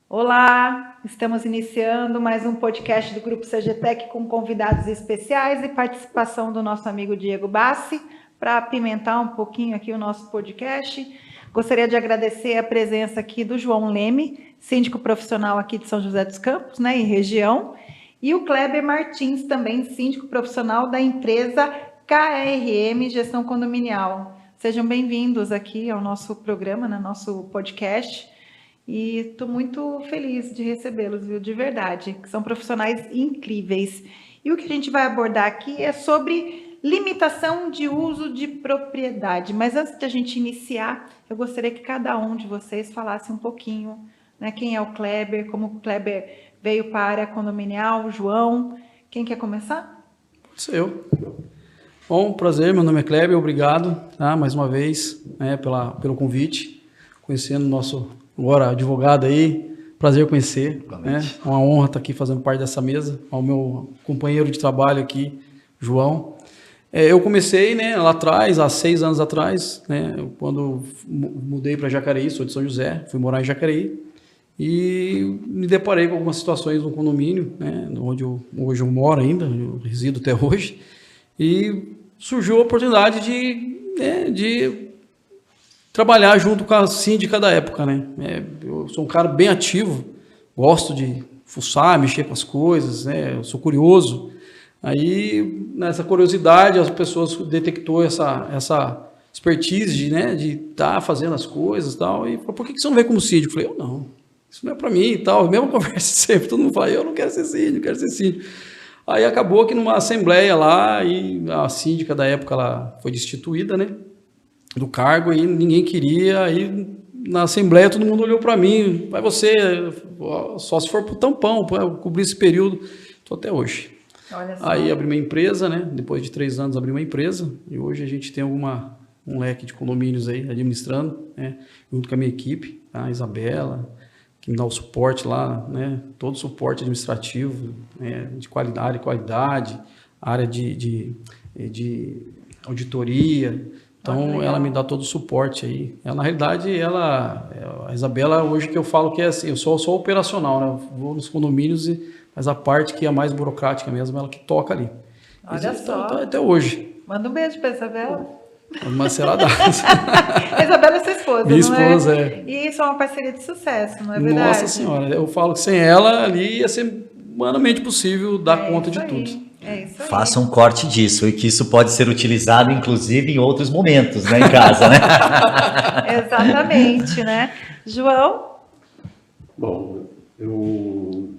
Olá, estamos iniciando mais um podcast do Grupo CGTEC com convidados especiais e participação do nosso amigo Diego Bassi para apimentar um pouquinho aqui o nosso podcast. Gostaria de agradecer a presença aqui do João Leme, síndico profissional aqui de São José dos Campos, né, e região, e o Kleber Martins, também síndico profissional da empresa KRM Gestão Condominial. Sejam bem-vindos aqui ao nosso programa, no nosso podcast. E estou muito feliz de recebê-los, viu? De verdade, que são profissionais incríveis. E o que a gente vai abordar aqui é sobre limitação de uso de propriedade. Mas antes de a gente iniciar, eu gostaria que cada um de vocês falasse um pouquinho, né? Quem é o Kleber, como o Kleber veio para a área condominial, o João. Quem quer começar? Sou eu. Bom, prazer, meu nome é Kleber, obrigado, tá? Mais uma vez, pelo convite, conhecendo o nosso agora advogado aí, prazer conhecer, né? É uma honra estar aqui fazendo parte dessa mesa, ao meu companheiro de trabalho aqui, João. Eu comecei, né, lá atrás, há 6 anos atrás, né, quando mudei para Jacareí, sou de São José, fui morar em Jacareí e me deparei com algumas situações no condomínio, né, onde hoje eu moro ainda, eu resido até hoje, e surgiu a oportunidade de trabalhar junto com a síndica da época, né? Eu sou um cara bem ativo, gosto de fuçar, mexer com as coisas, né? Eu sou curioso. Aí, nessa curiosidade, as pessoas detectou essa expertise de estar fazendo as coisas e tal. E falou, por que você não vem como síndico? Eu falei, não, isso não é para mim e tal. Mesma conversa sempre, todo mundo fala, eu não quero ser síndico, quero ser síndico. Aí acabou que numa assembleia lá, e a síndica da época ela foi destituída, né? Do cargo, aí ninguém queria, aí na assembleia todo mundo olhou para mim, vai você, só se for pro tampão, para cobrir esse período, estou até hoje. Olha só. Aí abri uma empresa, né? Depois de 3 anos abri uma empresa, e hoje a gente tem um leque de condomínios aí administrando, né? Junto com a minha equipe, a Isabela, que me dá o suporte lá, né? Todo o suporte administrativo, né? De qualidade, área de auditoria. Então, ela me dá todo o suporte aí. Na realidade, a Isabela, hoje que eu falo que é assim, eu sou operacional, né? Eu vou nos condomínios, mas a parte que é mais burocrática mesmo, ela que toca ali. Olha só. Até hoje. Manda um beijo para a Isabela. Mas será dada. A Isabela é sua esposa, Minha esposa, é? E isso é uma parceria de sucesso, não é verdade? Nossa Senhora, eu falo que sem ela ali ia ser humanamente possível dar conta de tudo. É isso aí. Faça um corte disso e que isso pode ser utilizado, inclusive, em outros momentos, né, em casa, né? Exatamente, né? João? Bom,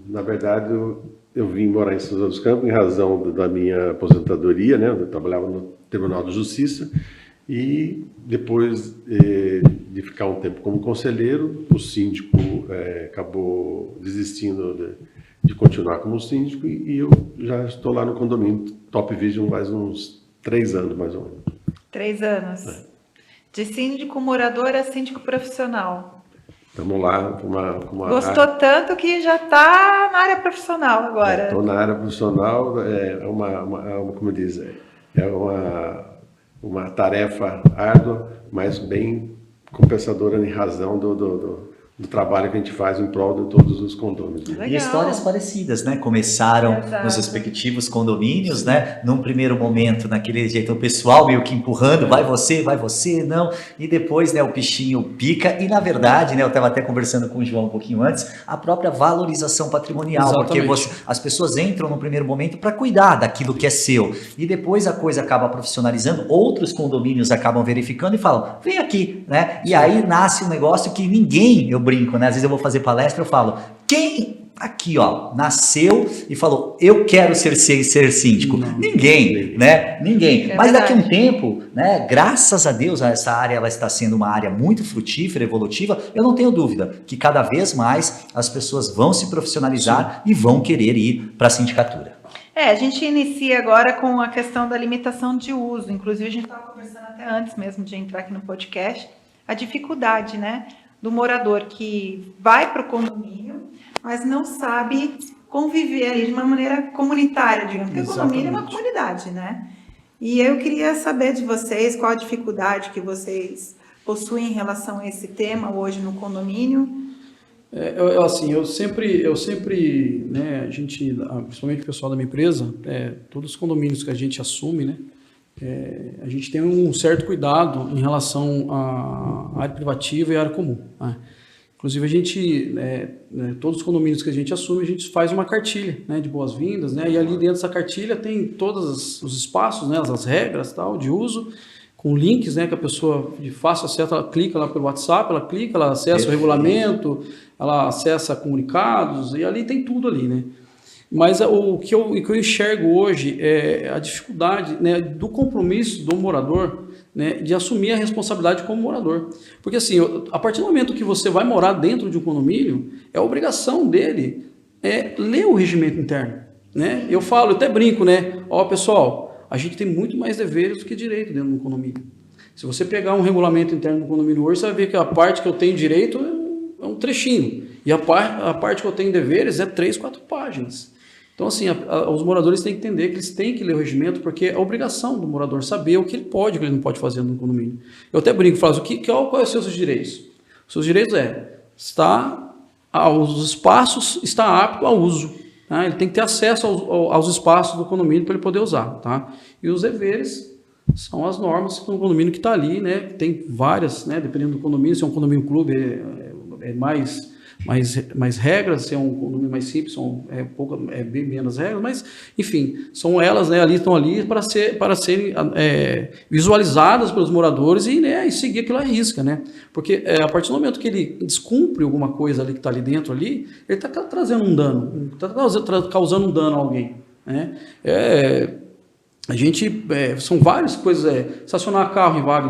na verdade, eu vim morar em São José dos Campos em razão da minha aposentadoria, né? Eu trabalhava no Tribunal de Justiça e depois de ficar um tempo como conselheiro, o síndico acabou desistindo de continuar como síndico e eu já estou lá no condomínio Top Vision faz uns 3 anos, mais ou menos. 3 anos. De síndico morador a síndico profissional. Estamos lá com uma Gostou tanto que já está na área profissional agora. Estou na área profissional, como diz, uma tarefa árdua, mas bem compensadora em razão do trabalho que a gente faz em prol de todos os condomínios. E histórias parecidas, né? Começaram nos respectivos condomínios, né? Num primeiro momento, naquele jeito, o pessoal meio que empurrando, vai você, não. E depois, né, o bichinho pica. E, na verdade, né, eu estava até conversando com o João um pouquinho antes, a própria valorização patrimonial. Exatamente. Porque as pessoas entram no primeiro momento para cuidar daquilo que é seu. E depois a coisa acaba profissionalizando, outros condomínios acabam verificando e falam, vem aqui, né? E aí nasce um negócio que ninguém, eu brinco, né? Às vezes eu vou fazer palestra, eu falo, quem aqui, ó, nasceu e falou, eu quero ser síndico? Não. Ninguém, né? Ninguém. Mas daqui a um tempo, né? Graças a Deus, essa área ela está sendo uma área muito frutífera, evolutiva. Eu não tenho dúvida que cada vez mais as pessoas vão se profissionalizar e vão querer ir para a sindicatura. A gente inicia agora com a questão da limitação de uso. Inclusive, a gente estava conversando até antes mesmo de entrar aqui no podcast, a dificuldade, né? Do morador que vai para o condomínio, mas não sabe conviver ali de uma maneira comunitária, digamos, porque o condomínio é uma comunidade, né? E eu queria saber de vocês qual a dificuldade que vocês possuem em relação a esse tema hoje no condomínio Eu sempre, né, a gente, principalmente o pessoal da minha empresa, todos os condomínios que a gente assume, né, a gente tem um certo cuidado em relação à área privativa e à área comum, né? Inclusive, a gente, todos os condomínios que a gente assume, a gente faz uma cartilha, né, de boas-vindas, né, e ali dentro dessa cartilha tem todos os espaços, né, as regras tal, de uso, com links, né, que a pessoa de fácil acesso, ela clica lá pelo WhatsApp, ela acessa o regulamento, ela acessa comunicados, e ali tem tudo ali, né. Mas o que eu enxergo hoje é a dificuldade, né, do compromisso do morador, né, de assumir a responsabilidade como morador. Porque assim, a partir do momento que você vai morar dentro de um condomínio, é a obrigação dele ler o regimento interno. Né? Eu até brinco, né? Ó, pessoal, a gente tem muito mais deveres do que direito dentro do condomínio. Se você pegar um regulamento interno do condomínio hoje, você vai ver que a parte que eu tenho direito é um trechinho. E a parte que eu tenho deveres é 3, 4 páginas. Então, assim, os moradores têm que entender que eles têm que ler o regimento, porque é a obrigação do morador saber o que ele pode e o que ele não pode fazer no condomínio. Eu até brinco, falo, quais são os seus direitos? Os seus direitos os espaços está apto ao uso. Tá? Ele tem que ter acesso aos espaços do condomínio para ele poder usar. Tá? E os deveres são as normas do condomínio que está ali, né? Tem várias, né? Dependendo do condomínio, se é um condomínio clube, é mais regras, se é um condomínio mais simples, bem menos regras, mas, enfim, são elas, né, estão ali para serem visualizadas pelos moradores e seguir aquilo à risca, né? Porque a partir do momento que ele descumpre alguma coisa ali que está ali dentro, ele está trazendo um dano, está causando um dano a alguém, né? São várias coisas, estacionar carro em vaga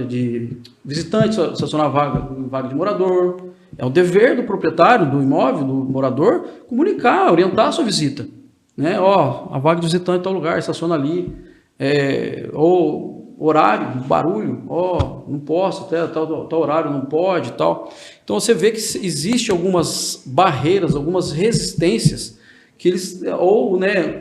de visitante, estacionar em vaga de morador. É o dever do proprietário do imóvel, do morador, comunicar, orientar a sua visita. Né? A vaga de visitante em tal lugar, estaciona ali. Ou horário, barulho, não posso, até tal horário não pode e tal. Então você vê que existe algumas barreiras, algumas resistências que eles,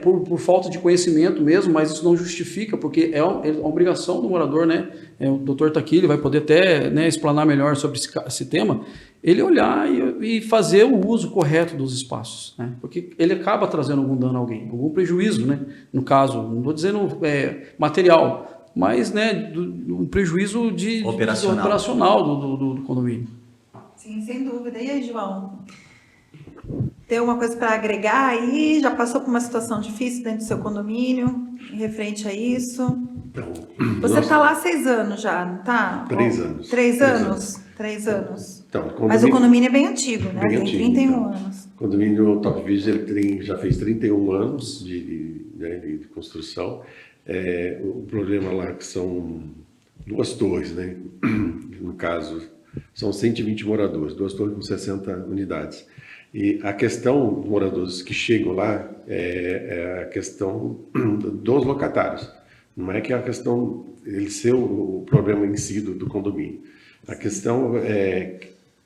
por falta de conhecimento mesmo, mas isso não justifica, porque é uma obrigação do morador, né? O doutor está aqui, ele vai poder até, né, explanar melhor sobre esse tema, ele olhar e fazer o uso correto dos espaços, né? Porque ele acaba trazendo algum dano a alguém, algum prejuízo, né? No caso, não estou dizendo material, mas, né, um prejuízo operacional do condomínio. Sim, sem dúvida. E aí, João? Tem alguma coisa para agregar aí? Já passou por uma situação difícil dentro do seu condomínio, em referente a isso? Então, você está lá há 6 anos já, não está? 3 anos. 3 anos? 3 anos. Então, mas o condomínio é bem antigo, né? Tem antigo, 31 então. Anos. O condomínio Top Vision já fez 31 anos de construção. O problema lá que são 2 torres, né? No caso, são 120 moradores, 2 torres com 60 unidades. E a questão dos moradores que chegam lá é a questão dos locatários. Não é que a questão ele ser o problema em si do condomínio. A questão é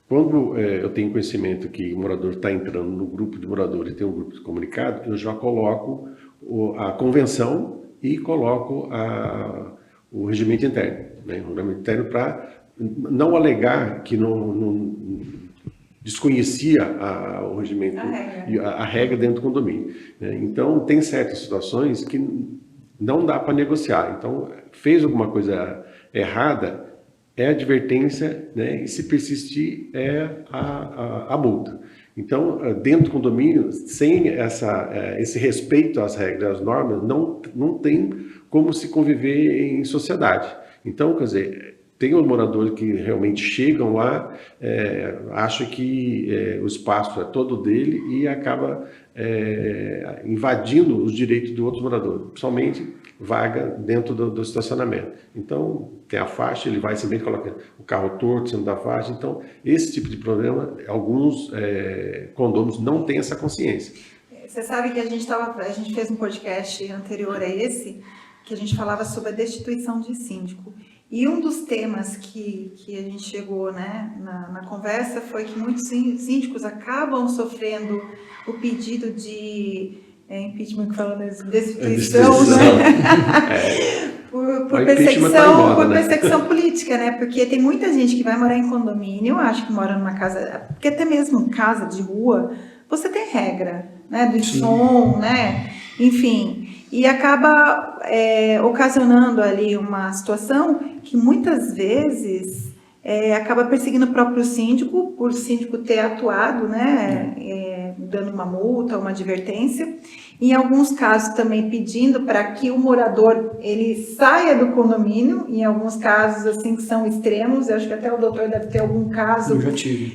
quando eu tenho conhecimento que o morador está entrando no grupo de moradores e tem um grupo de comunicado, eu já coloco a convenção e coloco o regimento interno, né? O regimento interno para não alegar que não desconhecia o regimento, a regra dentro do condomínio. Né? Então, tem certas situações que não dá para negociar. Então, fez alguma coisa errada, é advertência, né? E se persistir, é a multa. Então, dentro do condomínio, sem esse respeito às regras, às normas, não tem como se conviver em sociedade. Então, quer dizer, tem os moradores que realmente chegam lá, acham que o espaço é todo dele e acaba invadindo os direitos do outro morador, principalmente vaga dentro do estacionamento. Então, tem a faixa, ele vai simplesmente colocar o carro torto sendo da faixa. Então, esse tipo de problema, alguns condôminos não têm essa consciência. Você sabe que a gente fez um podcast anterior a esse, que a gente falava sobre a destituição de síndico. E um dos temas que a gente chegou, né, na conversa foi que muitos síndicos acabam sofrendo o pedido de impeachment, que fala, destituição, né? por perseguição política, né? Porque tem muita gente que vai morar em condomínio, acho que mora numa casa, porque até mesmo casa de rua, você tem regra, né? Do som, né? Enfim, e acaba ocasionando ali uma situação que muitas vezes acaba perseguindo o próprio síndico, por o síndico ter atuado, né? Dando uma multa, uma advertência. Em alguns casos também pedindo para que o morador ele saia do condomínio, em alguns casos assim que são extremos, eu acho que até o doutor deve ter algum caso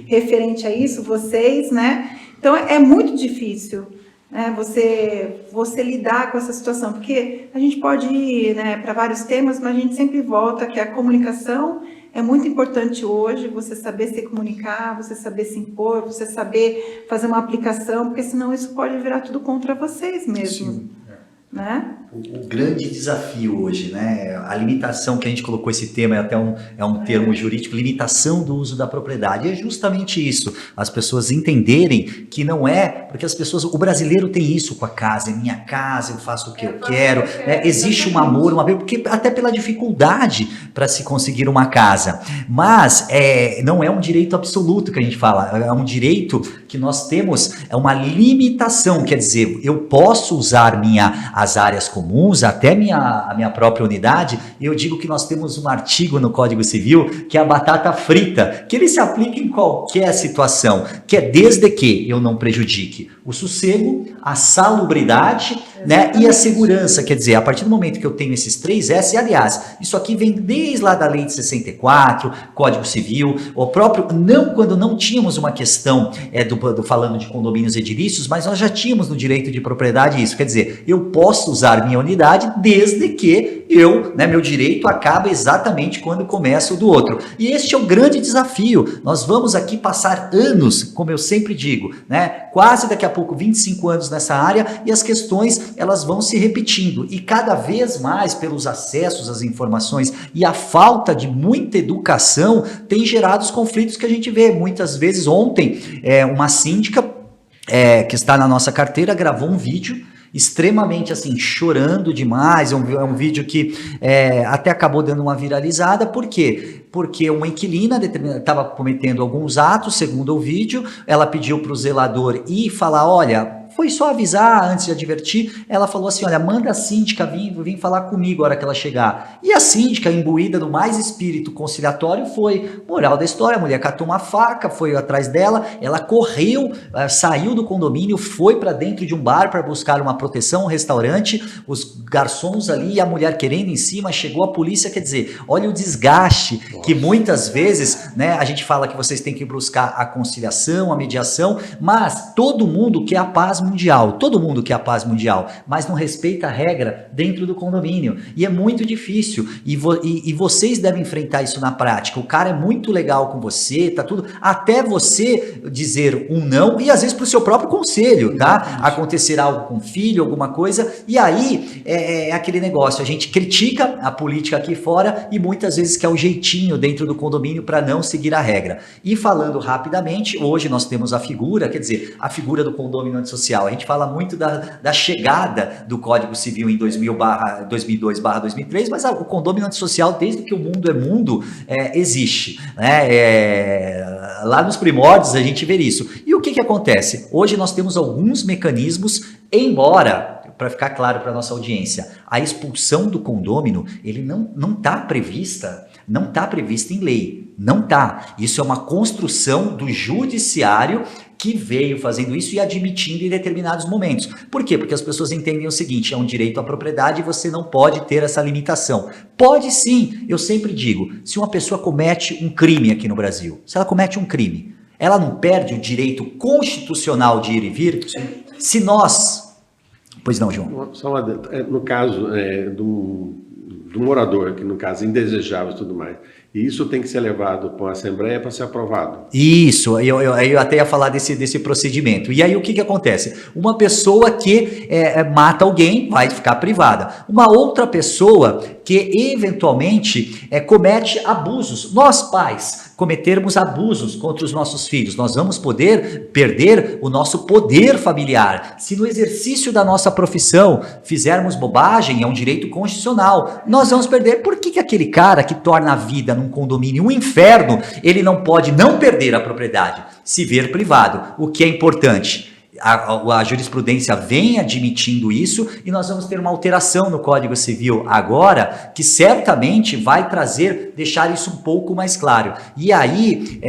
referente a isso, vocês, né? Então é muito difícil, né, você lidar com essa situação, porque a gente pode ir, né, para vários temas, mas a gente sempre volta que a comunicação é muito importante hoje, você saber se comunicar, você saber se impor, você saber fazer uma aplicação, porque senão isso pode virar tudo contra vocês mesmo. Sim. Né? O grande desafio hoje, né? A limitação que a gente colocou esse tema, até um termo jurídico, limitação do uso da propriedade, é justamente isso, as pessoas entenderem que não é, porque o brasileiro tem isso com a casa, é minha casa, eu faço o que eu quero, existe um amor, porque até pela dificuldade para se conseguir uma casa, mas não é um direito absoluto que a gente fala, é um direito que nós temos, é uma limitação, quer dizer, eu posso usar as áreas comuns, até a minha própria unidade. Eu digo que nós temos um artigo no Código Civil, que é a batata frita, que ele se aplica em qualquer situação, que é desde que eu não prejudique o sossego, a salubridade, né, e a segurança. Quer dizer, a partir do momento que eu tenho esses 3 S, e aliás, isso aqui vem desde lá da lei de 64, Código Civil, o próprio, quando não tínhamos uma questão falando de condomínios edilícios, mas nós já tínhamos no direito de propriedade isso, quer dizer, eu posso usar minha unidade desde que meu direito acaba exatamente quando começa o do outro. E este é o grande desafio. Nós vamos aqui passar anos, como eu sempre digo, né, quase daqui a pouco 25 anos nessa área, e as questões elas vão se repetindo, e cada vez mais pelos acessos às informações e a falta de muita educação tem gerado os conflitos que a gente vê. Muitas vezes, ontem, uma síndica que está na nossa carteira gravou um vídeo extremamente assim, chorando demais, é um vídeo que até acabou dando uma viralizada. Por quê? Porque uma inquilina estava cometendo alguns atos, segundo o vídeo, ela pediu para o zelador ir falar, olha, foi só avisar antes de advertir, ela falou assim, olha, manda a síndica vir falar comigo a hora que ela chegar. E a síndica, imbuída no mais espírito conciliatório, foi. Moral da história, a mulher catou uma faca, foi atrás dela, ela correu, saiu do condomínio, foi para dentro de um bar para buscar uma proteção, um restaurante, os garçons ali, e a mulher querendo em cima, chegou a polícia. Quer dizer, olha o desgaste. Nossa. Que muitas vezes, né, a gente fala que vocês têm que buscar a conciliação, a mediação, mas todo mundo quer a paz mundial, todo mundo quer a paz mundial, mas não respeita a regra dentro do condomínio, e é muito difícil, e vocês devem enfrentar isso na prática. O cara é muito legal com você, tá tudo, até você dizer um não, e às vezes pro seu próprio conselho, tá? Acontecer algo com o filho, alguma coisa, e aí é aquele negócio, a gente critica a política aqui fora, e muitas vezes quer o jeitinho dentro do condomínio para não seguir a regra. E falando rapidamente, hoje nós temos a figura, quer dizer, a figura do condomínio antissocial. A gente fala muito da chegada do Código Civil em 2002/2003, mas o condomínio antissocial, desde que o mundo é mundo, existe, né? Lá nos primórdios a gente vê isso. E o que acontece? Hoje nós temos alguns mecanismos, embora, para ficar claro para a nossa audiência, a expulsão do condômino, ele não está prevista em lei, não está. Isso é uma construção do judiciário que veio fazendo isso e admitindo em determinados momentos. Por quê? Porque as pessoas entendem o seguinte, é um direito à propriedade e você não pode ter essa limitação. Pode sim, eu sempre digo, se uma pessoa comete um crime aqui no Brasil, se ela comete um crime, ela não perde o direito constitucional de ir e vir? Sim. Se nós... Pois não, João. Só uma, no caso do morador, que no caso é indesejável e tudo mais, e isso tem que ser levado para uma assembleia para ser aprovado. Isso, eu até ia falar desse procedimento. E aí o que acontece? Uma pessoa que mata alguém vai ficar privada. Uma outra pessoa que eventualmente comete abusos. Nós pais, cometermos abusos contra os nossos filhos, nós vamos poder perder o nosso poder familiar. Se no exercício da nossa profissão fizermos bobagem, é um direito constitucional, nós vamos perder. Por que aquele cara que torna a vida num condomínio um inferno, ele não pode não perder a propriedade, se ver privado? O que é importante? A jurisprudência vem admitindo isso e nós vamos ter uma alteração no Código Civil agora que certamente vai deixar isso um pouco mais claro. E aí,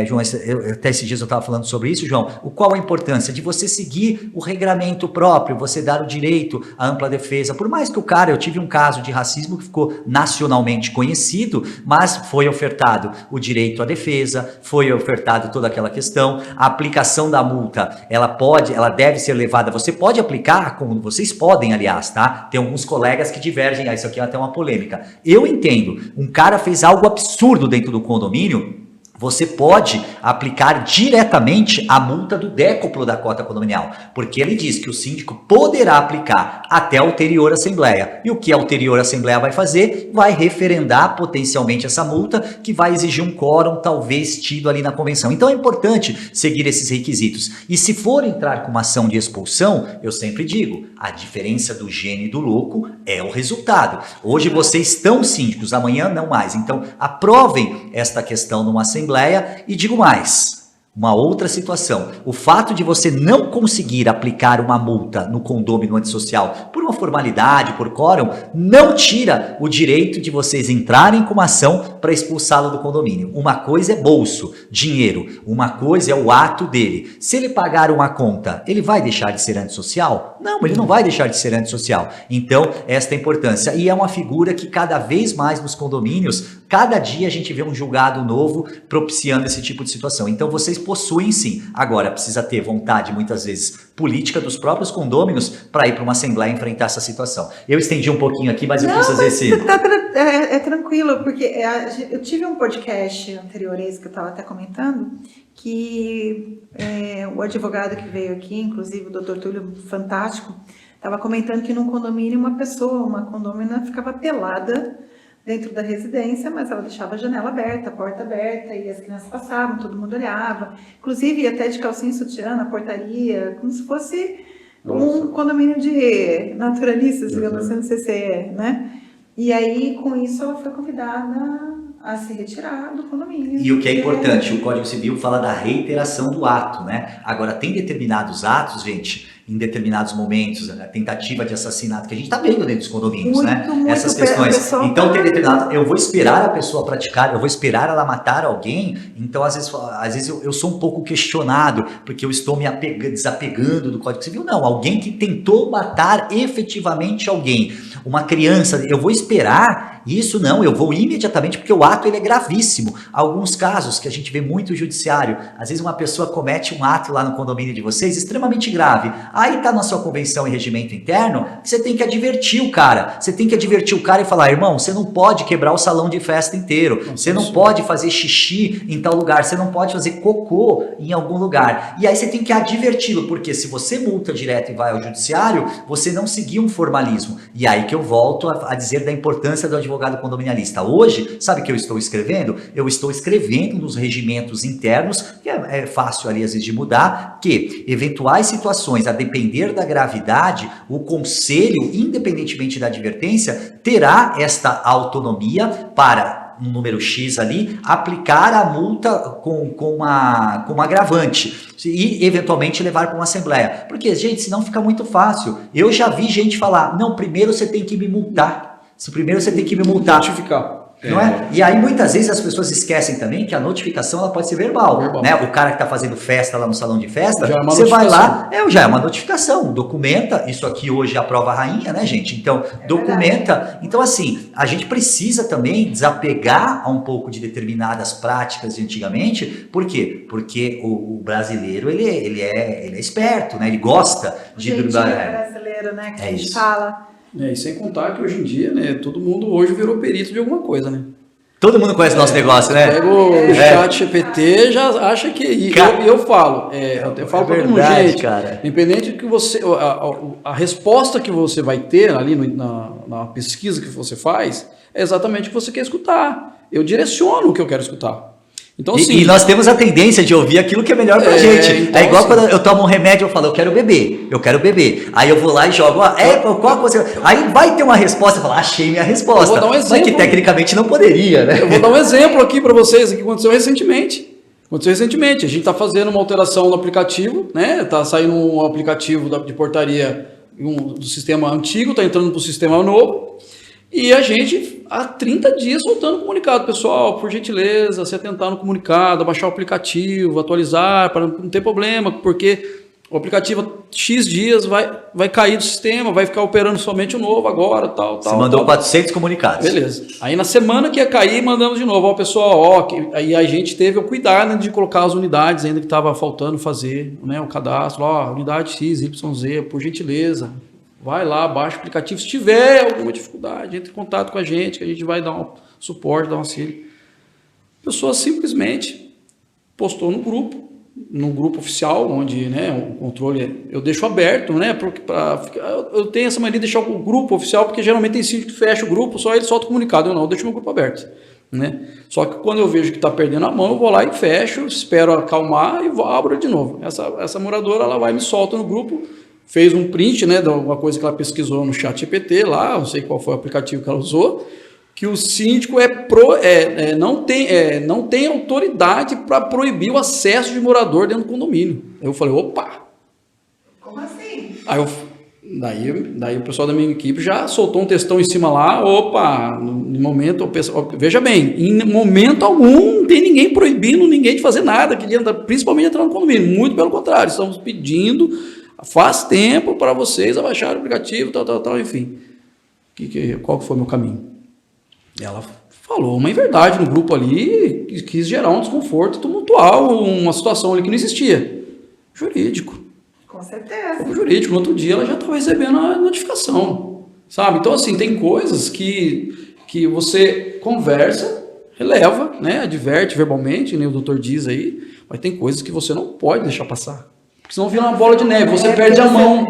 João, até esses dias eu estava falando sobre isso, João, qual a importância de você seguir o regramento próprio, você dar o direito à ampla defesa, por mais que eu tive um caso de racismo que ficou nacionalmente conhecido, mas foi ofertado o direito à defesa, foi ofertado toda aquela questão, a aplicação da multa, ela deve ser levada, você pode aplicar, como vocês podem, aliás, tá? Tem alguns colegas que divergem, isso aqui é até uma polêmica. Eu entendo, um cara fez algo absurdo dentro do condomínio, você pode aplicar diretamente a multa do décuplo da cota condominial, porque ele diz que o síndico poderá aplicar até a ulterior assembleia. E o que a ulterior assembleia vai fazer? Vai referendar potencialmente essa multa, que vai exigir um quórum talvez tido ali na convenção. Então é importante seguir esses requisitos. E se for entrar com uma ação de expulsão, eu sempre digo, a diferença do gênio e do louco é o resultado. Hoje vocês estão síndicos, amanhã não mais. Então aprovem esta questão numa assembleia. E digo mais, uma outra situação, o fato de você não conseguir aplicar uma multa no condomínio antissocial por uma formalidade, por quórum, não tira o direito de vocês entrarem com uma ação para expulsá-lo do condomínio. Uma coisa é bolso, dinheiro, uma coisa é o ato dele. Se ele pagar uma conta, ele vai deixar de ser antissocial? Não, ele não vai deixar de ser antissocial. Então, esta é a importância. E é uma figura que cada vez mais nos condomínios, cada dia a gente vê um julgado novo propiciando esse tipo de situação. Então, vocês possuem sim. Agora, precisa ter vontade, muitas vezes, política dos próprios condôminos para ir para uma assembleia enfrentar essa situação. Eu estendi um pouquinho aqui, mas eu quis fazer esse... É tranquilo, porque eu tive um podcast anterior a esse que eu estava até comentando, que o advogado que veio aqui, inclusive o Dr. Túlio, fantástico, estava comentando que num condomínio uma condômina ficava pelada dentro da residência, mas ela deixava a janela aberta, a porta aberta, e as crianças passavam, todo mundo olhava, inclusive até de calcinha e sutiã na portaria, como se fosse um condomínio de naturalistas, digamos assim, não sei se é, né? E aí, com isso, ela foi convidada a se retirar do condomínio. E o que é importante, o Código Civil fala da reiteração do ato, né? Agora, tem determinados atos, gente, em determinados momentos, a tentativa de assassinato, que a gente está vendo dentro dos condomínios, né? Essas questões. Então, tem determinado, eu vou esperar a pessoa praticar, eu vou esperar ela matar alguém, então, às vezes eu sou um pouco questionado, porque eu estou me desapegando do Código Civil. Não, alguém que tentou matar efetivamente alguém, uma criança, eu vou esperar isso? Não, eu vou imediatamente, porque o ato ele é gravíssimo. Alguns casos que a gente vê muito no judiciário, às vezes uma pessoa comete um ato lá no condomínio de vocês, extremamente grave. Aí está na sua convenção e regimento interno, você tem que advertir o cara. Você tem que advertir o cara e falar, irmão, você não pode quebrar o salão de festa inteiro. Você não pode fazer xixi em tal lugar. Você não pode fazer cocô em algum lugar. E aí você tem que adverti-lo, porque se você multa direto e vai ao judiciário, você não seguiu um formalismo. E aí que eu volto a dizer da importância do advogado condominialista. Hoje, sabe o que eu estou escrevendo? Eu estou escrevendo nos regimentos internos, que é fácil ali às vezes de mudar, que eventuais situações, a depender da gravidade, o conselho, independentemente da advertência, terá esta autonomia para, um número X ali, aplicar a multa com uma agravante e eventualmente levar para uma assembleia. Porque, gente, senão fica muito fácil. Eu já vi gente falar, não, primeiro você tem que me multar. Primeiro você tem que me multar. Notificar. Não é? E aí muitas vezes as pessoas esquecem também que a notificação ela pode ser verbal. Né? O cara que está fazendo festa lá no salão de festa, você vai lá, já é uma notificação, documenta, isso aqui hoje é a prova rainha, né, gente? Então, documenta. Então, assim, a gente precisa também desapegar a um pouco de determinadas práticas de antigamente. Por quê? Porque o brasileiro, ele é esperto, né? Ele gosta de... brasileiro, né? Que a gente fala... E sem contar que hoje em dia, né, todo mundo hoje virou perito de alguma coisa, né? Todo mundo conhece nosso negócio, né? Pega o chat GPT, já acha que... E eu falo, eu falo pra todo mundo, gente, cara. Independente do que você... A resposta que você vai ter ali na pesquisa que você faz, é exatamente o que você quer escutar. Eu direciono o que eu quero escutar. Então, assim, e nós temos a tendência de ouvir aquilo que é melhor pra gente. Então, É igual assim, quando eu tomo um remédio, eu falo, eu quero beber. Aí eu vou lá e jogo, qual você... Aí vai ter uma resposta, eu falo, achei minha resposta. Eu vou dar um exemplo. Mas que tecnicamente não poderia, né? Eu vou dar um exemplo aqui para vocês, que aconteceu recentemente. A gente está fazendo uma alteração no aplicativo, né? Está saindo um aplicativo de portaria do sistema antigo, está entrando para o sistema novo. E a gente, há 30 dias, soltando comunicado. Pessoal, por gentileza, se atentar no comunicado, baixar o aplicativo, atualizar, para não ter problema, porque o aplicativo X dias vai cair do sistema, vai ficar operando somente o novo agora, tal. Você mandou 400 comunicados. Beleza. Aí na semana que ia cair, mandamos de novo. Ó, pessoal, aí a gente teve o cuidado de colocar as unidades ainda que estava faltando fazer, né, o cadastro. Ó, unidade X, YZ, por gentileza. Vai lá, baixa o aplicativo. Se tiver alguma dificuldade, entre em contato com a gente, que a gente vai dar um suporte, dar um auxílio. A pessoa simplesmente postou no grupo oficial, onde, né, o controle eu deixo aberto, né, eu tenho essa mania de deixar o grupo oficial, porque geralmente tem síndico que fecha o grupo, só ele solta o comunicado, eu deixo meu grupo aberto, né. Só que quando eu vejo que está perdendo a mão, eu vou lá e fecho, espero acalmar e abro de novo. Essa moradora, ela vai e me solta no grupo, fez um print, né, de alguma coisa que ela pesquisou no ChatGPT lá, não sei qual foi o aplicativo que ela usou, que o síndico não tem autoridade para proibir o acesso de morador dentro do condomínio. Eu falei, opa! Como assim? Daí o pessoal da minha equipe já soltou um textão em cima lá, opa, no momento, veja bem, em momento algum não tem ninguém proibindo ninguém de fazer nada, principalmente entrar no condomínio, muito pelo contrário, estamos pedindo, faz tempo para vocês abaixarem o aplicativo, tal, enfim. Qual que foi o meu caminho? Ela falou uma inverdade no grupo ali e quis gerar um desconforto tumultual, uma situação ali que não existia. Jurídico. Com certeza. Jurídico. No outro dia ela já estava recebendo a notificação, sabe? Então, assim, tem coisas que você conversa, releva, né? Adverte verbalmente, nem o doutor diz aí, mas tem coisas que você não pode deixar passar. Porque senão vira uma bola de neve, você perde a mão.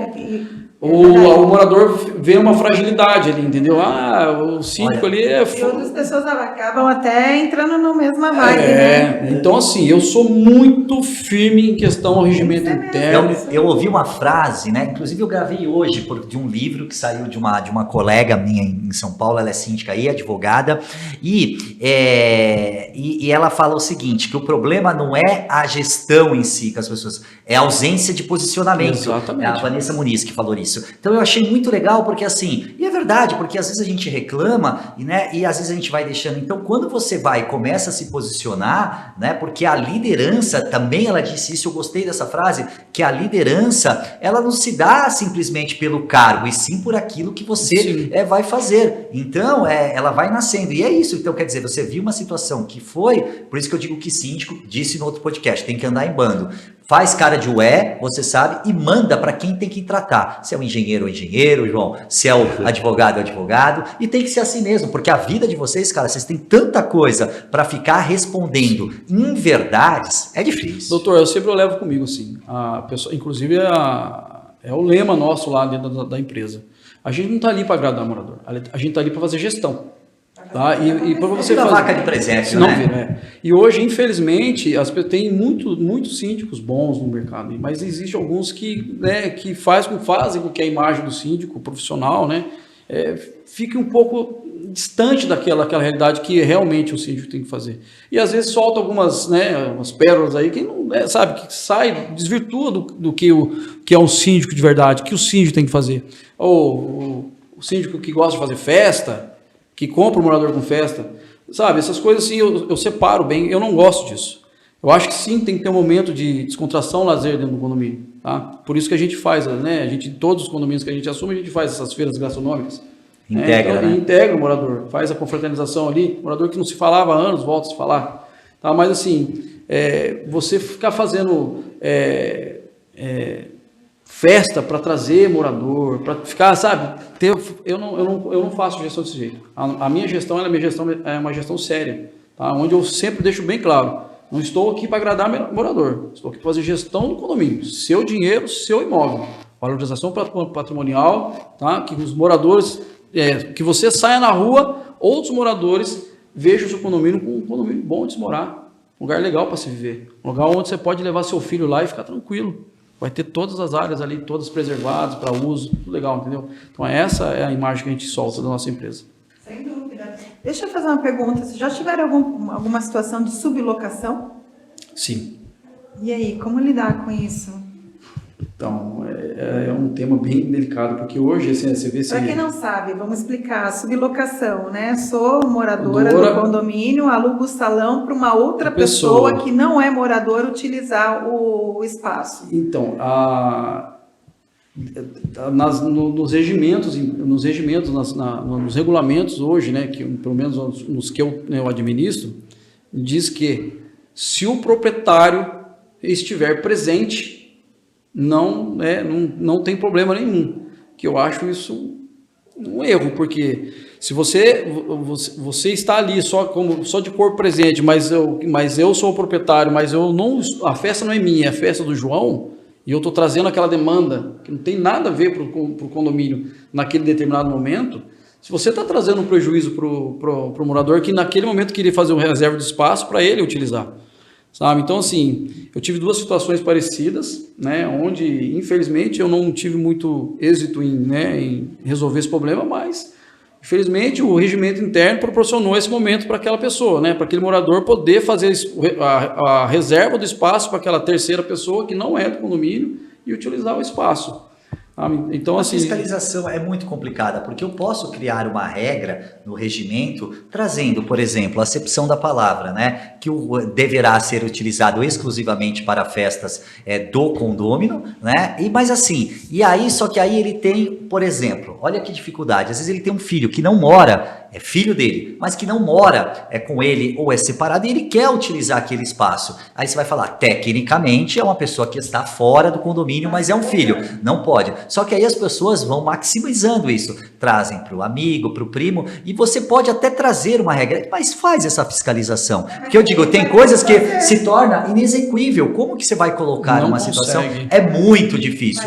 O morador vê uma fragilidade ali, entendeu? O síndico ali é... E outras pessoas acabam até entrando no mesma vibe, né? Então, assim, eu sou muito firme em questão ao regimento interno. Eu ouvi uma frase, né? Inclusive eu gravei hoje de um livro que saiu de uma colega minha em São Paulo, ela é síndica e advogada, e ela fala o seguinte, que o problema não é a gestão em si com as pessoas, é a ausência de posicionamento. Exatamente. É a Vanessa Muniz que falou isso. Então eu achei muito legal, porque assim, e é verdade, porque às vezes a gente reclama, né, e às vezes a gente vai deixando. Então quando você vai e começa a se posicionar, né, porque a liderança, também ela disse isso, eu gostei dessa frase, que a liderança, ela não se dá simplesmente pelo cargo, e sim por aquilo que você vai fazer. Então ela vai nascendo, e é isso. Então quer dizer, você viu uma situação que foi, por isso que eu digo que síndico, disse no outro podcast, tem que andar em bando. Faz cara de ué, você sabe, e manda para quem tem que tratar. Se é o engenheiro, João. Se é o advogado. E tem que ser assim mesmo, porque a vida de vocês, cara, vocês têm tanta coisa para ficar respondendo em verdades, é difícil. Doutor, eu sempre levo comigo, assim. A pessoa, inclusive, é o lema nosso lá dentro da empresa. A gente não está ali para agradar o morador, a gente está ali para fazer gestão. Tá? E para você fazer vaca de presépio, né? E hoje, infelizmente, tem muitos síndicos bons no mercado, mas existem alguns que fazem com que a imagem do síndico profissional, né, fique um pouco distante daquela realidade que realmente o síndico tem que fazer. E às vezes solta algumas, né, umas pérolas aí que não sabe, que desvirtua do que é um síndico de verdade, que o síndico tem que fazer. Ou o síndico que gosta de fazer festa, que compra o morador com festa, sabe? Essas coisas assim eu separo bem, eu não gosto disso. Eu acho que sim, tem que ter um momento de descontração, lazer dentro do condomínio, tá? Por isso que a gente faz, né? Todos os condomínios que a gente assume, a gente faz essas feiras gastronômicas. Integra o morador, faz a confraternização ali, morador que não se falava há anos, volta a se falar. Tá? Mas assim, você ficar fazendo festa para trazer morador, para ficar, sabe? Eu não faço gestão desse jeito. A minha gestão, é uma gestão séria, tá? Onde eu sempre deixo bem claro, não estou aqui para agradar morador, estou aqui para fazer gestão do condomínio, seu dinheiro, seu imóvel, valorização patrimonial, tá? Que os moradores, que você saia na rua, outros moradores vejam o seu condomínio como um condomínio bom de se morar. um lugar legal para se viver. Um lugar onde você pode levar seu filho lá e ficar tranquilo. Vai ter todas as áreas ali, todas preservadas para uso, tudo legal, entendeu? Então essa é a imagem que a gente solta da nossa empresa. Sem dúvida. Deixa eu fazer uma pergunta. Vocês já tiveram alguma situação de sublocação? Sim. E aí, como lidar com isso? Então, é um tema bem delicado, porque hoje, assim, você vê... Para quem não sabe, vamos explicar. Sublocação, né? Sou moradora do condomínio, alugo o salão para uma outra pessoa que não é moradora utilizar o espaço. Então, nos regimentos, nos regulamentos hoje, né, que pelo menos nos que eu administro, diz que se o proprietário estiver presente, não tem problema nenhum. Que eu acho isso um erro, porque se você está ali só de corpo presente, mas eu sou o proprietário, mas a festa não é minha, é a festa do João, e eu estou trazendo aquela demanda que não tem nada a ver para o condomínio naquele determinado momento. Se você está trazendo um prejuízo para o morador que naquele momento queria fazer uma reserva de espaço para ele utilizar. Sabe? Então, assim, eu tive 2 situações parecidas, né, onde, infelizmente, eu não tive muito êxito em resolver esse problema, mas, infelizmente, o regimento interno proporcionou esse momento para aquela pessoa, né, para aquele morador poder fazer a reserva do espaço para aquela terceira pessoa que não é do condomínio e utilizar o espaço. Então, a assim, fiscalização é muito complicada, porque eu posso criar uma regra no regimento trazendo, por exemplo, a acepção da palavra, né, que deverá ser utilizado exclusivamente para festas do condômino, né, mas assim, só que aí ele tem, por exemplo, olha que dificuldade, às vezes ele tem um filho que não mora, é filho dele, mas que não mora com ele ou é separado e ele quer utilizar aquele espaço. Aí você vai falar, tecnicamente é uma pessoa que está fora do condomínio, mas é um filho, não pode. Só que aí as pessoas vão maximizando isso, trazem para o amigo, para o primo, e você pode até trazer uma regra, mas faz essa fiscalização. Porque eu digo, tem coisas que se torna inexequível. Como que você vai colocar uma situação? É muito difícil.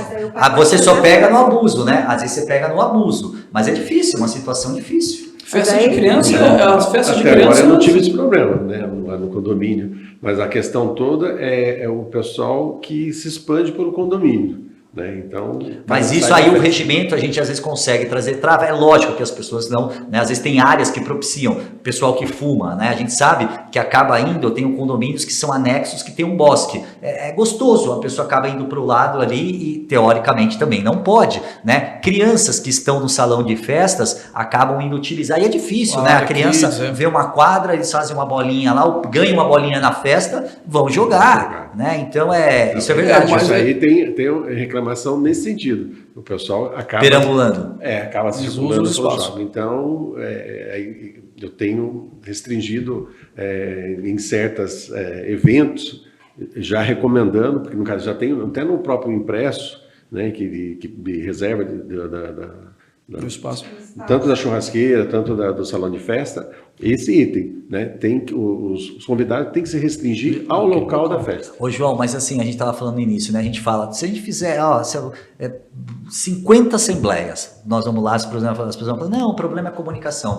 Você só pega no abuso, né? Às vezes você pega no abuso, mas é difícil, uma situação difícil. Festa de criança, as festas de Até criança... agora eu não tive esse problema, né, no condomínio, mas a questão toda é o pessoal que se expande pelo condomínio. Né? Então, mas isso aí, o regimento, a gente às vezes consegue trazer trava. É lógico que as pessoas não, né? Às vezes tem áreas que propiciam, pessoal que fuma, né? A gente sabe que acaba indo, eu tenho condomínios que são anexos, que tem um bosque. É gostoso, a pessoa acaba indo para o lado ali e teoricamente também não pode, né? Crianças que estão no salão de festas acabam indo utilizar, e é difícil, né? A criança vê uma quadra, eles fazem uma bolinha lá, ganham uma bolinha na festa, vão jogar, né? Então isso é verdade. Mas aí tem reclamação nesse sentido. O pessoal acaba... perambulando. Acaba circulando no espaço. Então, eu tenho restringido em certos eventos, já recomendando, porque no caso já tem até no próprio impresso, né, que reserva do espaço. Tanto da churrasqueira, tanto do salão de festa, esse item, né, os convidados têm que se restringir ao local da festa. Ô João, mas assim, a gente estava falando no início, né, a gente fala, se a gente fizer 50 assembleias, nós vamos lá, as pessoas vão falar, não, o problema é comunicação,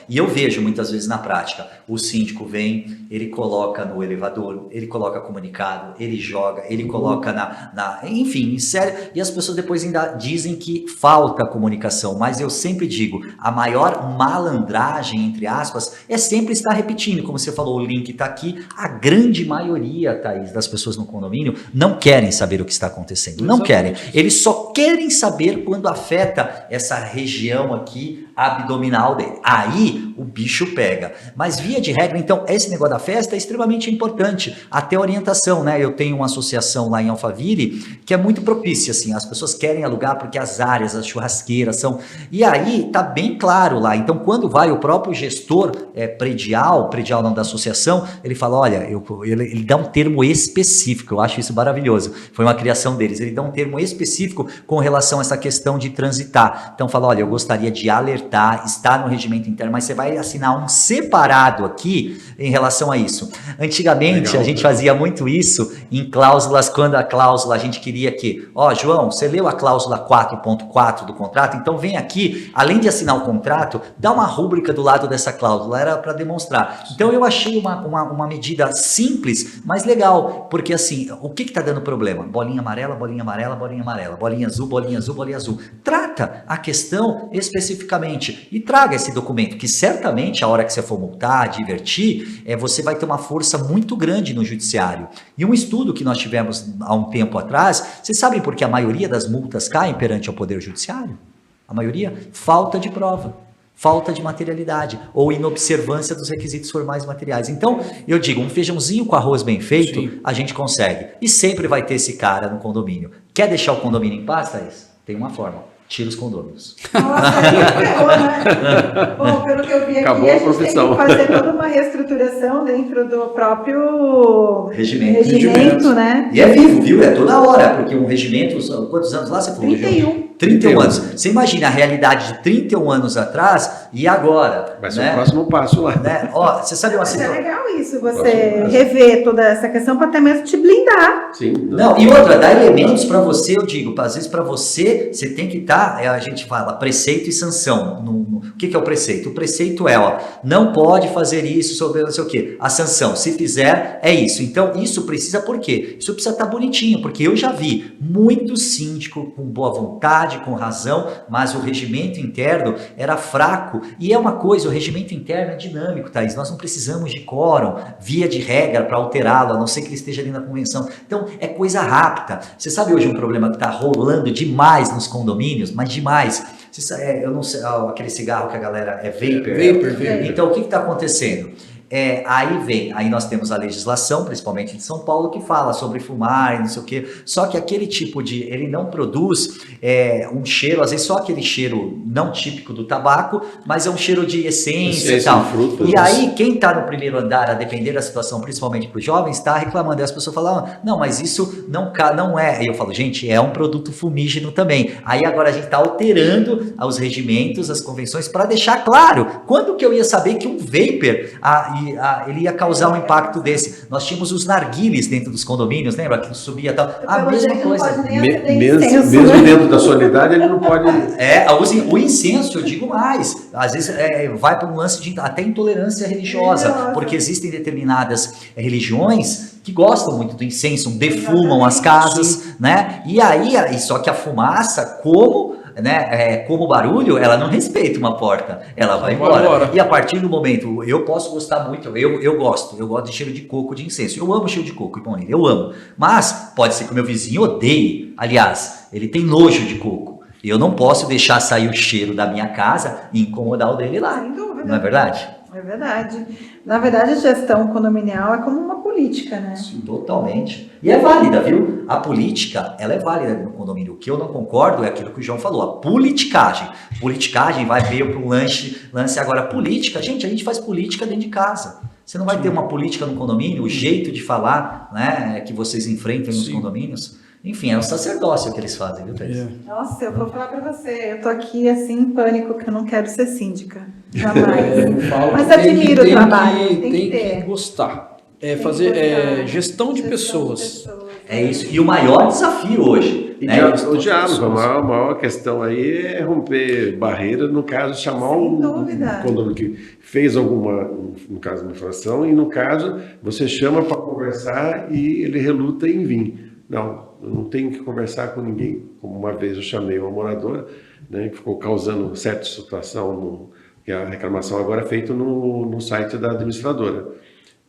e eu vejo muitas vezes na prática, o síndico vem, ele coloca no elevador, ele coloca comunicado, ele joga, ele coloca enfim, em sério, e as pessoas depois ainda dizem que falta comunicação, mas eu sempre digo, a maior malandragem, entre aspas, é sempre estar repetindo, como você falou, o link está aqui, a grande maioria, Thaís, das pessoas no condomínio não querem saber o que está acontecendo, não querem, eles só querem saber quando afeta essa região aqui abdominal dele, aí o bicho pega, mas via de regra, então, esse negócio da festa é extremamente importante, até orientação, né, eu tenho uma associação lá em Alphaville, que é muito propícia, assim, as pessoas querem alugar porque as áreas, as churrasqueiras são, e aí tá bem claro lá, então quando vai o próprio gestor predial não da associação, ele fala, olha, ele dá um termo específico, eu acho isso maravilhoso, foi uma criação deles, ele dá um termo específico com relação a essa questão de transitar, então fala, olha, eu gostaria de alertar voltar, está no regimento interno, mas você vai assinar um separado aqui em relação a isso. Antigamente, Legal, a gente fazia muito isso em cláusulas, quando a cláusula a gente queria que, João, você leu a cláusula 4.4 do contrato? Então vem aqui, além de assinar o contrato, dá uma rúbrica do lado dessa cláusula, era para demonstrar. Então eu achei uma medida simples, mas legal, porque assim, o que está dando problema? Bolinha amarela, bolinha amarela, bolinha amarela, bolinha azul, bolinha azul, bolinha azul. Trata a questão especificamente e traga esse documento, que certamente a hora que você for multar, advertir, você vai ter uma força muito grande no judiciário. E um estudo que nós tivemos há um tempo atrás, vocês sabem por que a maioria das multas caem perante o Poder Judiciário? A maioria? Falta de prova, falta de materialidade ou inobservância dos requisitos formais e materiais. Então, eu digo, um feijãozinho com arroz bem feito, Sim. a gente consegue. E sempre vai ter esse cara no condomínio. Quer deixar o condomínio em paz, Thaís? Tem uma forma. Tira os condôminos. Nossa, aí ferrou, né? Bom, pelo que eu vi aqui, Acabou a gente profissão. tem que fazer toda uma reestruturação dentro do próprio Regimento. né? E é vivo, viu? É toda hora, porque um regimento, quantos anos lá você falou? 31. 31 anos. Você imagina a realidade de 31 anos atrás e agora. Vai ser né? o próximo passo lá. Né? Ó, você sabe uma Mas é situação. legal isso, você Próximo. rever toda essa questão para até mesmo te blindar. Sim. Não, e outra, dá elementos para você, eu digo, às vezes para você tem que estar, a gente fala, preceito e sanção. O que é o preceito? O preceito é, não pode fazer isso sobre não sei o quê. A sanção, se fizer, é isso. Então, isso precisa por quê? Isso precisa estar bonitinho, porque eu já vi muito síndico com boa vontade, com razão, mas o regimento interno era fraco. E é uma coisa, o regimento interno é dinâmico, Thaís. Nós não precisamos de quórum, via de regra, para alterá-lo, a não ser que ele esteja ali na convenção. Então, é coisa rápida. Você sabe hoje um problema que está rolando demais nos condomínios, mas demais. Eu não sei, aquele cigarro que a galera é vapor. Vapor. Então, o que está acontecendo? Aí nós temos a legislação, principalmente de São Paulo, que fala sobre fumar e não sei o quê, só que aquele tipo ele não produz um cheiro, às vezes só aquele cheiro não típico do tabaco, mas é um cheiro de essência e tal. Frutas, e aí quem está no primeiro andar, a depender da situação, principalmente para os jovens, está reclamando, e as pessoas falam, não, mas isso não é, aí eu falo, gente, é um produto fumígeno também. Aí agora a gente está alterando os regimentos, as convenções, para deixar claro, quando que eu ia saber que um vapor, ele ia causar um impacto desse. Nós tínhamos os narguiles dentro dos condomínios, lembra? Que subia e tal. A mesma coisa. Mesmo dentro da sua idade, ele não pode... O incenso, eu digo mais. Às vezes vai para um lance de até intolerância religiosa, porque existem determinadas religiões que gostam muito do incenso, defumam as casas, né? E aí, só que a fumaça, como barulho, ela não respeita uma porta, ela vai embora. E a partir do momento, eu posso gostar muito, eu gosto de cheiro de coco, de incenso, eu amo cheiro de coco, eu amo, mas pode ser que o meu vizinho odeie, aliás, ele tem nojo de coco, e eu não posso deixar sair o cheiro da minha casa e incomodar o dele lá, Sem dúvida. não é verdade? É verdade. Na verdade, a gestão condominial é como uma política, né? Sim, totalmente. E é válida, viu? A política, ela é válida no condomínio. O que eu não concordo é aquilo que o João falou, a politicagem. Politicagem vai ver para um lance agora. Política, gente, a gente faz política dentro de casa. Você não vai ter uma política no condomínio, o jeito de falar, né, que vocês enfrentam nos condomínios. Enfim, é um sacerdócio que eles fazem, viu, Thaís? Nossa, eu vou falar pra você, eu tô aqui assim em pânico que eu não quero ser síndica. Jamais. Mas admiro o trabalho, tem que ter. Gostar. Tem Fazer que gostar. gestão de Gestão pessoas. É isso. E o maior desafio hoje, né? O diálogo, a maior questão aí é romper barreira, no caso, chamar Sem dúvida. um condomínio que fez no caso, uma infração, e no caso, você chama para conversar e ele reluta em vir. Não, eu não tenho que conversar com ninguém. Como uma vez eu chamei uma moradora, né, que ficou causando certa situação, que a reclamação agora é feita no site da administradora.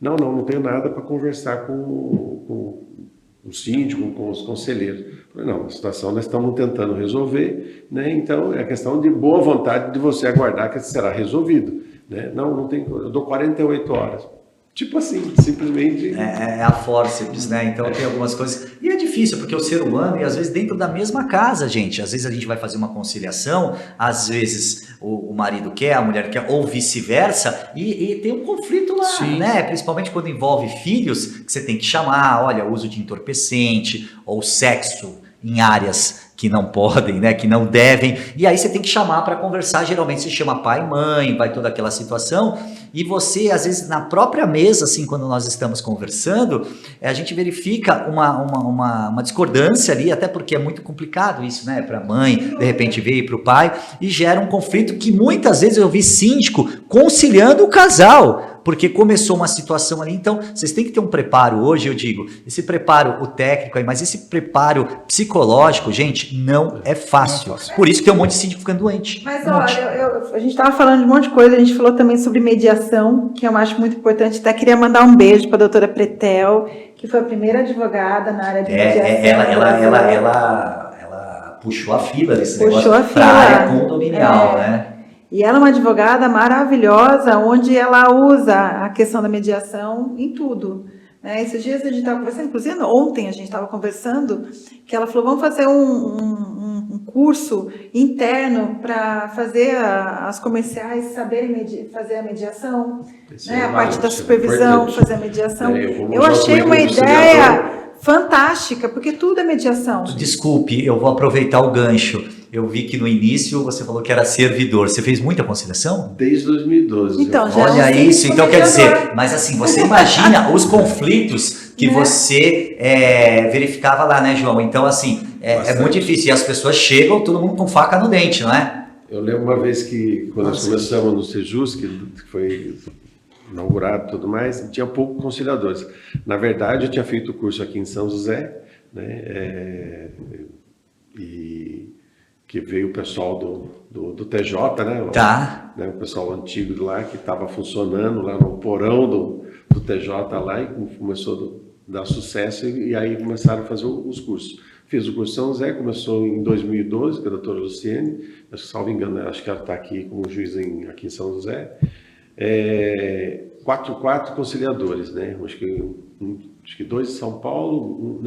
Não tenho nada para conversar com o síndico, com os conselheiros. Não, a situação nós estamos tentando resolver, né? Então é questão de boa vontade de você aguardar que será resolvido, né? Não tem, eu dou 48 horas. Tipo assim, simplesmente... É a fórceps, né? Então tem algumas coisas... E é difícil, porque o ser humano, e às vezes dentro da mesma casa, gente. Às vezes a gente vai fazer uma conciliação, às vezes o marido quer, a mulher quer, ou vice-versa, e tem um conflito lá, né? Principalmente quando envolve filhos, que você tem que chamar, olha, uso de entorpecente, ou sexo em áreas que não podem, né, que não devem, e aí você tem que chamar para conversar, geralmente você chama pai e mãe, vai toda aquela situação, e você, às vezes, na própria mesa, assim, quando nós estamos conversando, a gente verifica uma discordância ali, até porque é muito complicado isso, né, para a mãe, de repente veio para o pai, e gera um conflito que muitas vezes eu vi síndico conciliando o casal, porque começou uma situação ali, então vocês têm que ter um preparo hoje, eu digo, esse preparo, o técnico aí, mas esse preparo psicológico, gente, não é fácil. Por isso que tem um monte de síndico ficando doente. Mas olha, a gente estava falando de um monte de coisa, a gente falou também sobre mediação, que eu acho muito importante, até queria mandar um beijo para a doutora Pretel, que foi a primeira advogada na área de mediação. Ela puxou a fila desse negócio para a área condominial, né? E ela é uma advogada maravilhosa, onde ela usa a questão da mediação em tudo. Né? Esses dias a gente estava conversando, inclusive ontem a gente estava conversando, que ela falou, vamos fazer um curso interno para fazer as comerciais saberem fazer a mediação, né? A parte da supervisão, fazer a mediação. Eu achei uma ideia fantástica, porque tudo é mediação. Desculpe, eu vou aproveitar o gancho. Eu vi que no início você falou que era servidor. Você fez muita conciliação? Desde 2012. Então, já olha isso. Então, quer dizer, mas assim, você imagina os conflitos que você verificava lá, né, João? Então, assim, é muito difícil. E as pessoas chegam, todo mundo com faca no dente, não é? Eu lembro uma vez que, quando nós começamos no Sejus, que foi inaugurado e tudo mais, tinha poucos conciliadores. Na verdade, eu tinha feito o curso aqui em São José, né, e que veio o pessoal do TJ, né? Tá. O pessoal antigo de lá, que estava funcionando lá no porão do TJ lá, e começou a dar sucesso, e aí começaram a fazer os cursos. Fiz o curso em São José, começou em 2012, com a doutora Luciene, salvo engano, acho que ela está aqui como juiz aqui em São José. 4 conciliadores, né? Acho que 2 de São Paulo,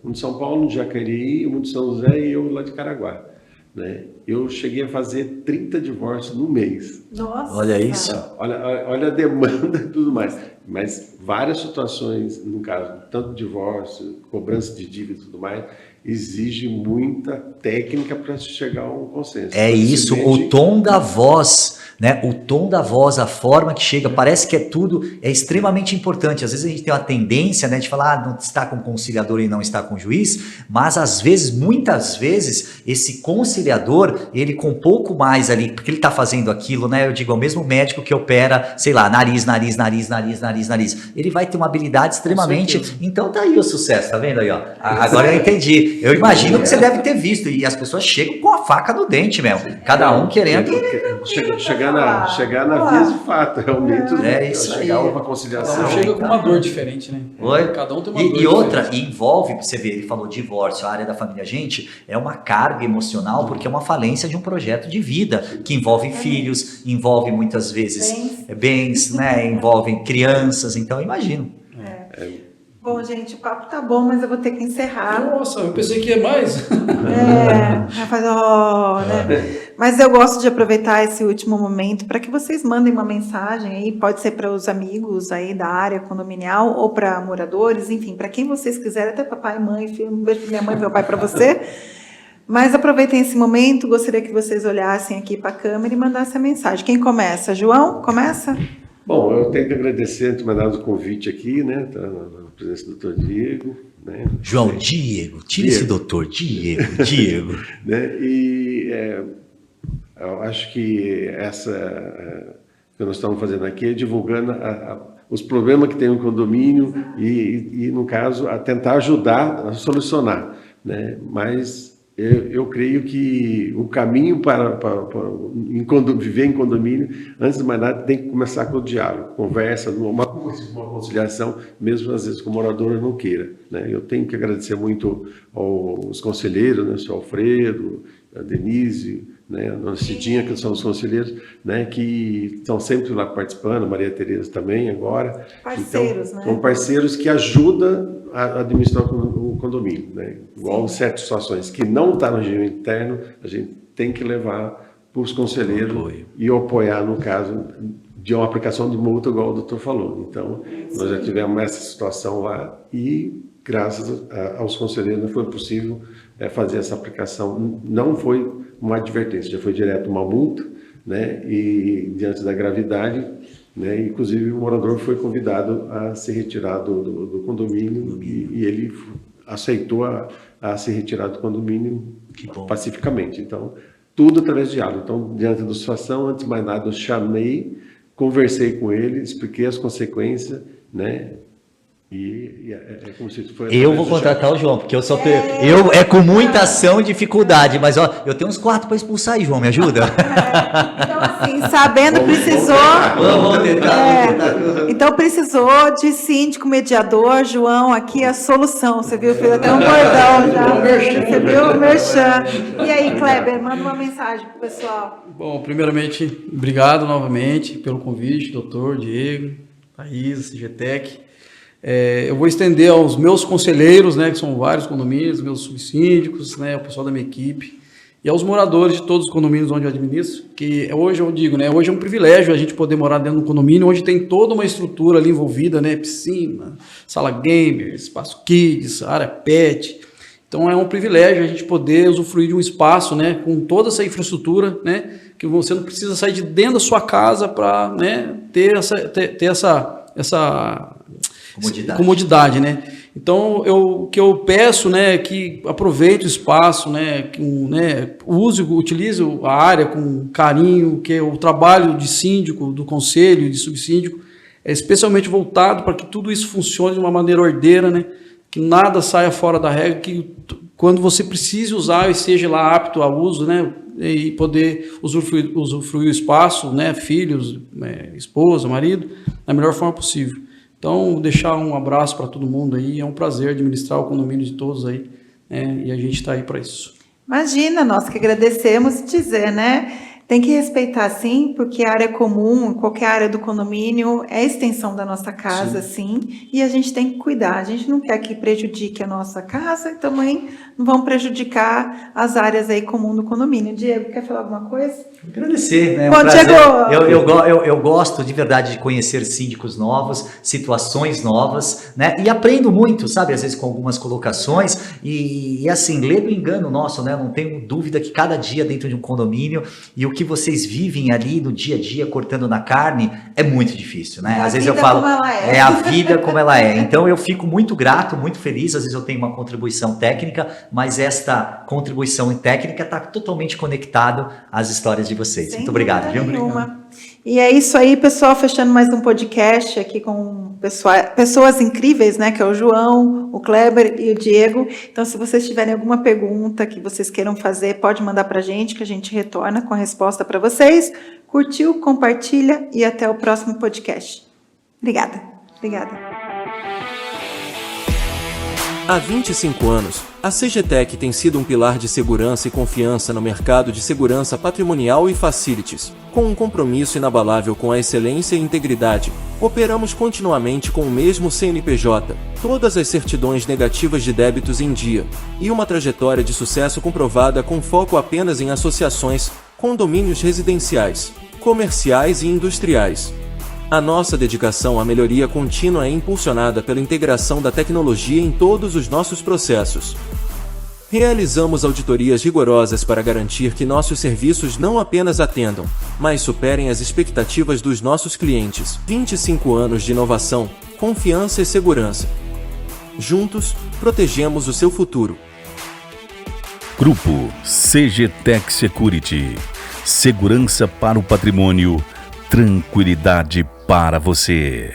um de São Paulo, um de Jacareí, um de São José e eu lá de Caraguá. Né? Eu cheguei a fazer 30 divórcios no mês. Nossa! Olha isso. Olha a demanda e tudo mais. Mas várias situações, no caso, tanto divórcio, cobrança de dívida e tudo mais, exige muita técnica para chegar a um consenso. É isso, o tom da voz, né? O tom da voz, a forma que chega, parece que é extremamente importante. Às vezes a gente tem uma tendência, né, de falar, não está com conciliador e não está com juiz, mas às vezes, muitas vezes, esse conciliador, ele com um pouco mais ali, porque ele está fazendo aquilo, né? Eu digo, é o mesmo médico que opera, sei lá, nariz. Ele vai ter uma habilidade extremamente... Então tá aí o sucesso, tá vendo aí, ó? Agora eu entendi. Eu imagino que você deve ter visto, e as pessoas chegam com a faca no dente mesmo, cada um querendo... Chegar na via de fato, realmente. Isso chegar a aí. uma conciliação. Cada um chega com uma dor diferente, né? Oi? Cada um tem uma dor E outra, diferente. envolve, você vê, ele falou divórcio, a área da família, gente, é uma carga emocional, porque é uma falência de um projeto de vida, que envolve filhos, envolve muitas vezes bens, né? Envolve crianças, então imagino. Bom, gente, o papo tá bom, mas eu vou ter que encerrar. Nossa, eu pensei que ia mais. Vai fazer, né? Mas eu gosto de aproveitar esse último momento para que vocês mandem uma mensagem aí, pode ser para os amigos aí da área condominial ou para moradores, enfim, para quem vocês quiserem, até papai e mãe, filho, um beijo para minha mãe e meu pai para você. Mas aproveitem esse momento, gostaria que vocês olhassem aqui para a câmera e mandassem a mensagem. Quem começa? João, começa? Bom, eu tenho que agradecer ter mandado o convite aqui, né? Tá na presença do doutor Diego. Né? João, Diego, tira esse doutor, Diego. Né? E eu acho que que nós estamos fazendo aqui é divulgando os problemas que tem no condomínio e, no caso, a tentar ajudar a solucionar. Né? Mas eu creio que o caminho para viver em condomínio, antes de mais nada, tem que começar com o diálogo, conversa, uma conciliação, mesmo às vezes que o morador não queira. Né? Eu tenho que agradecer muito aos conselheiros, né? O senhor Alfredo, a Denise, né? A dona Cidinha, que são os conselheiros, né? Que estão sempre lá participando, a Maria Tereza também agora. Parceiros, então, né? São parceiros que ajudam a administrar o condomínio. Né? Igual em certas situações que não está no regime interno, a gente tem que levar para os conselheiros e apoiar no caso de uma aplicação de multa, igual o doutor falou. Então, nós já tivemos essa situação lá e, graças aos conselheiros, foi possível fazer essa aplicação. Não foi uma advertência, já foi direto uma multa, né? E diante da gravidade, né? Inclusive o morador foi convidado a se retirar do condomínio e ele aceitou a se retirar do condomínio pacificamente. Então, tudo através de diálogo. Então, diante da situação, antes de mais nada, eu chamei, conversei com ele, expliquei as consequências, né? E é como se foi. Eu vou contratar o João, porque eu só tenho. Eu é com muita ação e dificuldade, mas ó, eu tenho uns 4 para expulsar aí, João, me ajuda? Então, assim, sabendo, precisou. Vamos tentar. Então, precisou de síndico mediador, João, aqui a solução. Você viu? Fez até um bordão já. Você viu o merchan. E aí, Kleber, manda uma mensagem pro pessoal. Bom, primeiramente, obrigado novamente pelo convite, doutor Diego, Thaís, CGTEC. Eu vou estender aos meus conselheiros, né, que são vários condomínios, meus subsíndicos, né, o pessoal da minha equipe, e aos moradores de todos os condomínios onde eu administro, que hoje eu digo, né, hoje é um privilégio a gente poder morar dentro de um condomínio onde tem toda uma estrutura ali envolvida, né, piscina, sala gamer, espaço kids, área pet. Então é um privilégio a gente poder usufruir de um espaço, né, com toda essa infraestrutura, né, que você não precisa sair de dentro da sua casa para, né, ter essa comodidade, né? Então, o que eu peço, né, é que aproveite o espaço, né, utilize a área com carinho, que o trabalho de síndico, do conselho e de subsíndico é especialmente voltado para que tudo isso funcione de uma maneira ordeira, né, que nada saia fora da regra, que quando você precise usar e seja lá apto ao uso, né, e poder usufruir o espaço, né, filhos, esposa, marido, da melhor forma possível. Então, deixar um abraço para todo mundo aí, é um prazer administrar o condomínio de todos aí, né? E a gente está aí para isso. Imagina, nós que agradecemos e dizer, né? Tem que respeitar sim, porque a área comum, qualquer área do condomínio é extensão da nossa casa, sim, e a gente tem que cuidar. A gente não quer que prejudique a nossa casa e também não vamos prejudicar as áreas aí comum do condomínio. Diego, quer falar alguma coisa? Agradecer, né? Bom, Diego, eu gosto de verdade de conhecer síndicos novos, situações novas, né? E aprendo muito, sabe? Às vezes com algumas colocações e assim, ledo o engano nosso, né? Não tenho dúvida que cada dia dentro de um condomínio e o que vocês vivem ali no dia a dia, cortando na carne, é muito difícil, né? Às vezes eu falo, é a vida como ela é. Então eu fico muito grato, muito feliz, às vezes eu tenho uma contribuição técnica, mas esta contribuição técnica está totalmente conectado às histórias de vocês. Muito obrigado, viu? Obrigado. E é isso aí, pessoal, fechando mais um podcast aqui com pessoas incríveis, né, que é o João, o Kleber e o Diego. Então, se vocês tiverem alguma pergunta que vocês queiram fazer, pode mandar para a gente, que a gente retorna com a resposta para vocês. Curtiu, compartilha e até o próximo podcast. Obrigada. Há 25 anos, a CGTEC tem sido um pilar de segurança e confiança no mercado de segurança patrimonial e facilities. Com um compromisso inabalável com a excelência e integridade, operamos continuamente com o mesmo CNPJ, todas as certidões negativas de débitos em dia, e uma trajetória de sucesso comprovada com foco apenas em associações, condomínios residenciais, comerciais e industriais. A nossa dedicação à melhoria contínua é impulsionada pela integração da tecnologia em todos os nossos processos. Realizamos auditorias rigorosas para garantir que nossos serviços não apenas atendam, mas superem as expectativas dos nossos clientes. 25 anos de inovação, confiança e segurança. Juntos, protegemos o seu futuro. Grupo CGTEC Security. Segurança para o patrimônio, tranquilidade para você.